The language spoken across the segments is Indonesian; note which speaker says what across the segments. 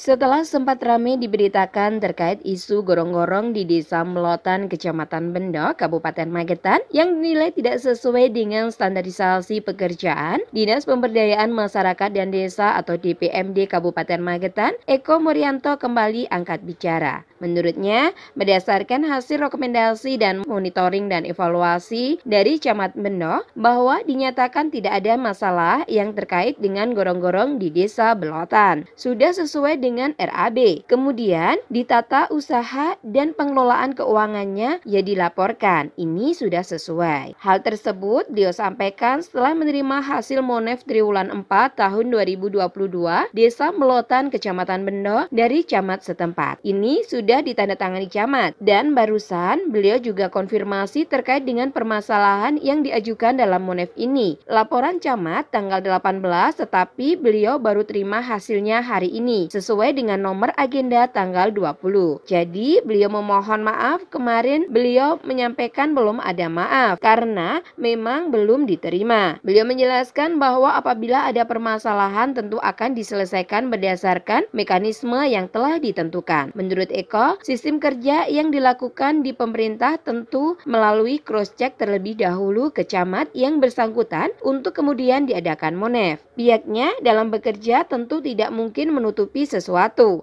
Speaker 1: Setelah sempat ramai diberitakan terkait isu gorong-gorong di Desa Melotan, Kecamatan Bendo, Kabupaten Magetan yang dinilai tidak sesuai dengan standarisasi pekerjaan, Dinas Pemberdayaan Masyarakat dan Desa atau DPMD Kabupaten Magetan, Eko Murianto kembali angkat bicara. Menurutnya, berdasarkan hasil rekomendasi dan monitoring dan evaluasi dari Camat Bendo, bahwa dinyatakan tidak ada masalah yang terkait dengan gorong-gorong di Desa Belotan. Sudah sesuai dengan RAB. Kemudian ditata usaha dan pengelolaan keuangannya ya dilaporkan. Ini sudah sesuai. Hal tersebut beliau sampaikan setelah menerima hasil Monef Triwulan 4 tahun 2022 Desa Melotan Kecamatan Bendo dari camat setempat. Ini sudah ditandatangani camat dan barusan beliau juga konfirmasi terkait dengan permasalahan yang diajukan dalam Monef ini. Laporan camat tanggal 18 tetapi beliau baru terima hasilnya hari ini sesuai dengan nomor agenda tanggal 20. Jadi beliau memohon maaf, kemarin beliau menyampaikan belum ada maaf karena memang belum diterima. Beliau menjelaskan bahwa apabila ada permasalahan tentu akan diselesaikan berdasarkan mekanisme yang telah ditentukan. Menurut Eko, sistem kerja yang dilakukan di pemerintah tentu melalui cross-check terlebih dahulu ke camat yang bersangkutan untuk kemudian diadakan Monef. Pihaknya dalam bekerja tentu tidak mungkin menutupi sesuatu.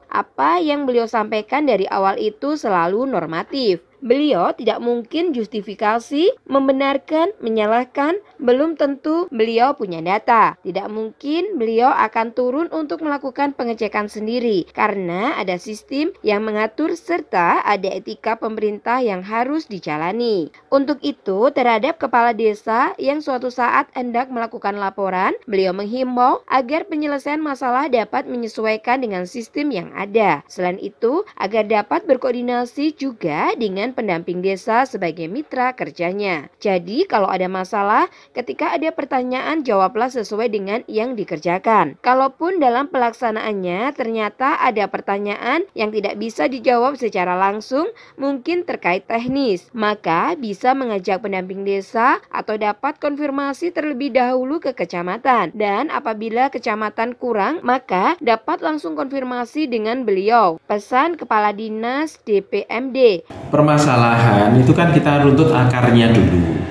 Speaker 1: Apa yang beliau sampaikan dari awal itu selalu normatif. Beliau tidak mungkin justifikasi, membenarkan, menyalahkan, belum tentu beliau punya data. Tidak mungkin beliau akan turun untuk melakukan pengecekan sendiri karena ada sistem yang mengatur serta ada etika pemerintah yang harus dijalani. Untuk itu, terhadap kepala desa yang suatu saat hendak melakukan laporan, beliau menghimbau agar penyelesaian masalah dapat menyesuaikan dengan sistem yang ada. Selain itu, agar dapat berkoordinasi juga dengan pendamping desa sebagai mitra kerjanya. Jadi kalau ada masalah, ketika ada pertanyaan jawablah sesuai dengan yang dikerjakan. Kalaupun dalam pelaksanaannya ternyata ada pertanyaan yang tidak bisa dijawab secara langsung, mungkin terkait teknis, maka bisa mengajak pendamping desa atau dapat konfirmasi terlebih dahulu ke kecamatan. Dan apabila kecamatan kurang, maka dapat langsung konfirmasi dengan beliau. Pesan Kepala Dinas DPMD.
Speaker 2: Permasalahan itu kan kita runtut akarnya dulu.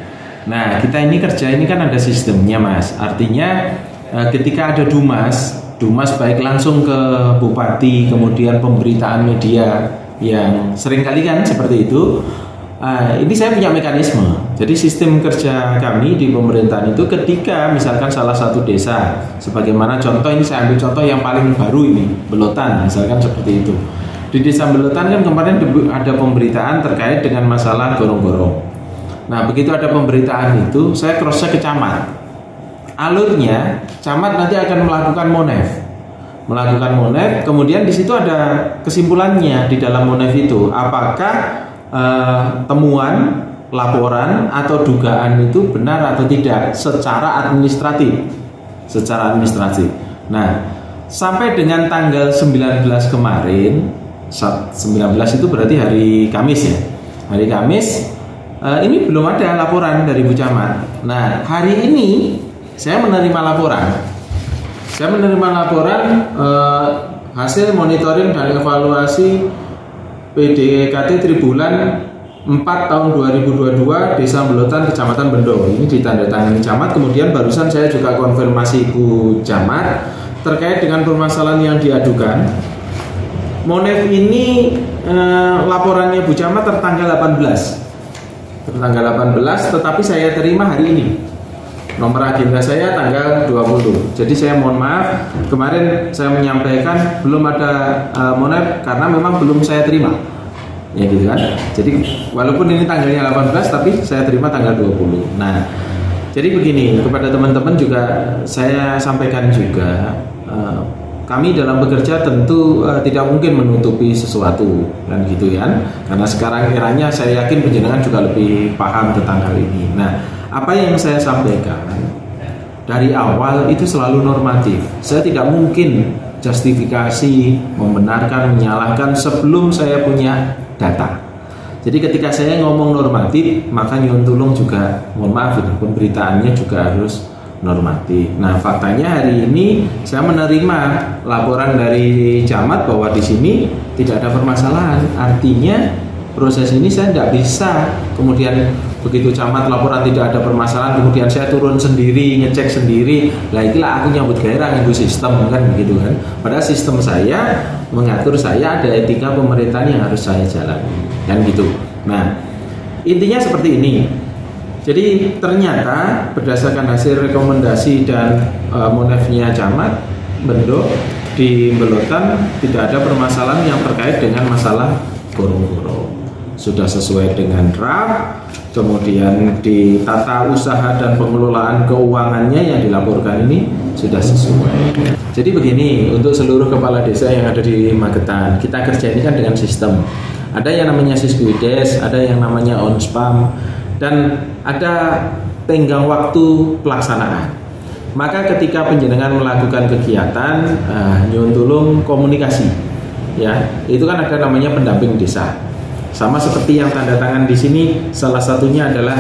Speaker 2: Nah, kita ini kerja ini kan ada sistemnya, Mas. Artinya ketika ada dumas baik langsung ke bupati, kemudian pemberitaan media yang sering kali kan seperti itu. Ini saya punya mekanisme. Jadi sistem kerja kami di pemerintahan itu ketika misalkan salah satu desa, sebagaimana contoh ini saya ambil contoh yang paling baru ini, Belotan, misalkan seperti itu. Di Desa Belotan kan kemarin ada pemberitaan terkait dengan masalah gorong-gorong. Nah, begitu ada pemberitaan itu, saya cross-check ke camat. Alurnya, camat nanti akan melakukan Monef. Kemudian di situ ada kesimpulannya di dalam Monef itu. Apakah temuan, laporan, atau dugaan itu benar atau tidak secara administratif. Nah, sampai dengan tanggal 19 kemarin, 19 itu berarti hari Kamis ya. Hari Kamis ini belum ada laporan dari Bu Camat. Nah, hari ini saya menerima laporan. Hasil monitoring dan evaluasi PDKT Triwulan 4 tahun 2022 Desa Belotan Kecamatan Bendo. Ini ditandatangani camat. Kemudian barusan saya juga konfirmasi Bu Camat terkait dengan permasalahan yang diadukan. Monef ini laporannya Bu Camat tertanggal 18, tetapi saya terima hari ini. Nomor agenda saya tanggal 20. Jadi saya mohon maaf, kemarin saya menyampaikan belum ada Monef karena memang belum saya terima. Ya gitu kan. Jadi walaupun ini tanggalnya 18 tapi saya terima tanggal 20. Nah, jadi begini, kepada teman-teman juga saya sampaikan juga, kami dalam bekerja tentu tidak mungkin menutupi sesuatu kan gitu kan. Karena sekarang eranya saya yakin penjenengan juga lebih paham tentang hal ini. Nah, apa yang saya sampaikan dari awal itu selalu normatif. Saya tidak mungkin justifikasi, membenarkan, menyalahkan sebelum saya punya data. Jadi ketika saya ngomong normatif, maka nyuwun tulung juga mohon maaf itu pemberitaannya juga harus normatif. Nah, faktanya hari ini saya menerima laporan dari camat bahwa di sini tidak ada permasalahan. Artinya proses ini saya tidak bisa kemudian begitu camat laporan tidak ada permasalahan kemudian saya turun sendiri, ngecek sendiri. Lah itulah aku nyambut gairah nganggo sistem kan begitu kan. Padahal sistem saya mengatur saya ada etika pemerintahan yang harus saya jalani kan gitu. Nah, intinya seperti ini. Jadi ternyata berdasarkan hasil rekomendasi dan monefnya camat Bendo di Belotan tidak ada permasalahan yang terkait dengan masalah gorong-gorong. Sudah sesuai dengan draft, kemudian di tata usaha dan pengelolaan keuangannya yang dilaporkan ini sudah sesuai. Jadi begini, untuk seluruh kepala desa yang ada di Magetan, kita kerja ini kan dengan sistem. Ada yang namanya Siskuides, ada yang namanya ONSPAM, dan ada tenggang waktu pelaksanaan. Maka ketika penjenengan melakukan kegiatan, nyuwun tulung komunikasi, ya itu kan ada namanya pendamping desa. Sama seperti yang tanda tangan di sini, salah satunya adalah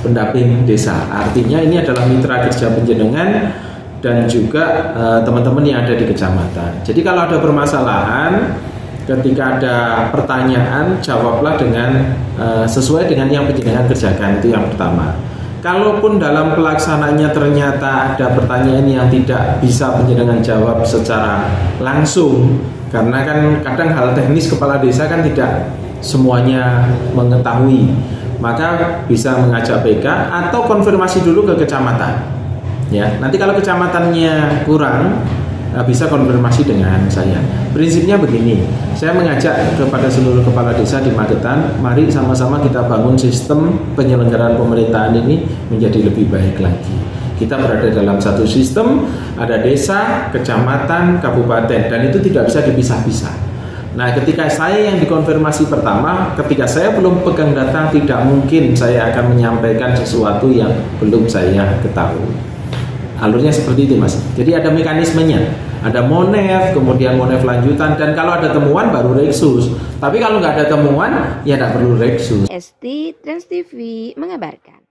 Speaker 2: pendamping desa. Artinya ini adalah mitra kerja penjenengan dan juga teman-teman yang ada di kecamatan. Jadi kalau ada permasalahan, ketika ada pertanyaan, jawablah dengan sesuai dengan yang penjenengan kerjakan, itu yang pertama. Kalaupun dalam pelaksanaannya ternyata ada pertanyaan yang tidak bisa penjenengan jawab secara langsung, karena kan kadang hal teknis kepala desa kan tidak semuanya mengetahui, maka bisa mengajak PK atau konfirmasi dulu ke kecamatan. Ya, nanti kalau kecamatannya kurang, bisa konfirmasi dengan saya. Prinsipnya begini, saya mengajak kepada seluruh kepala desa di Magetan, mari sama-sama kita bangun sistem penyelenggaraan pemerintahan ini menjadi lebih baik lagi. Kita berada dalam satu sistem, ada desa, kecamatan, kabupaten, dan itu tidak bisa dipisah-pisah. Nah, ketika saya yang dikonfirmasi pertama, ketika saya belum pegang data, tidak mungkin saya akan menyampaikan sesuatu yang belum saya ketahui. Alurnya seperti itu, Mas. Jadi ada mekanismenya. Ada monef, kemudian monef lanjutan, dan kalau ada temuan baru reksus. Tapi kalau nggak ada temuan, ya nggak perlu reksus.
Speaker 1: ST Trans TV mengabarkan.